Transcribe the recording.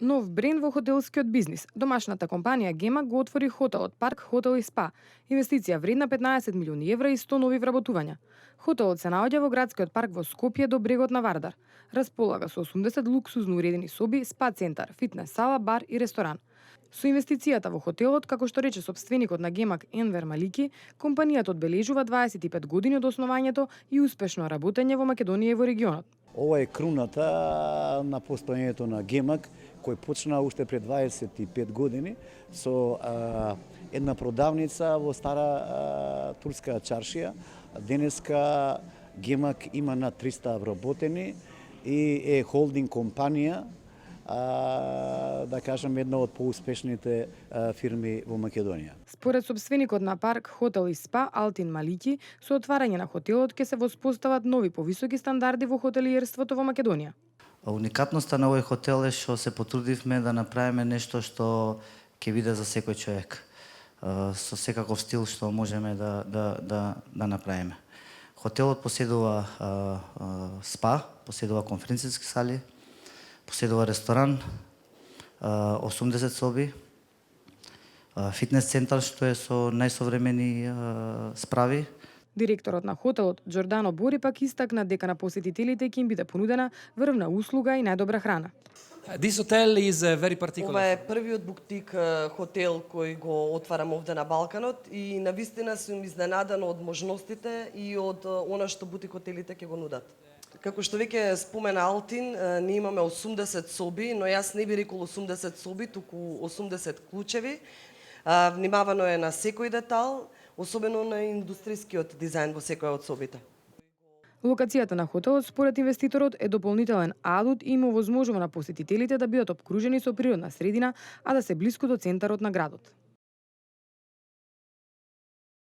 Нов бренд во хотелскиот бизнис. Домашната компанија Гема го отвори хотелот Парк Хотел и Спа. Инвестиција вредна 15 милиони евра и 100 нови вработувања. Хотелот се наоѓа во градскиот парк во Скопје до брегот на Вардар. Располага со 80 луксузно уредени соби, спа центар, фитнес сала, бар и ресторан. Со инвестицијата во хотелот, како што рече собственикот на Гемак Енвер Малики, компанијата одбележува 25 години од основањето и успешно работење во Македонија и во регионот. Ова е круната на постоењето на Гемак, кој почна уште пред 25 години со една продавница во стара турска чаршија. Денеска Гемак има над 300 вработени и е холдинг компанија, да кажем, една од поуспешните фирми во Македонија. Според собственикот на Парк Хотел и Спа Алтин Малики, со отварање на хотелот ќе се воспостават нови повисоки стандарди во хотелиерството во Македонија. Уникатноста на овој хотел е што се потрудивме да направиме нешто што ќе биде за секој човек. Со секаков стил што можеме да направиме. Хотелот поседува спа, поседува конференциски сали, поседува ресторан, 80 соби, фитнес центар што е со најсовремени справи. Директорот на хотелот Џордано Бори пак истакна дека на посетителите ќе им биде понудена врвна услуга и најдобра храна. This hotel is very particular. Ова е првиот буктик хотел кој го отварам овде на Балканот и навистина сум изненадана од можностите и од она што бутик хотелите ќе го нудат. Како што веќе спомена Алтин, ние имаме 80 соби, но јас не би рекол 80 соби, туку 80 клучеви. Внимавано е на секој детал, особено на индустријскиот дизајн во секоја од собите. Локацијата на хотелот според инвеститорот е дополнителен адут и им овозможува на посетителите да бидат опкружени со природна средина, а да се блиску до центарот на градот.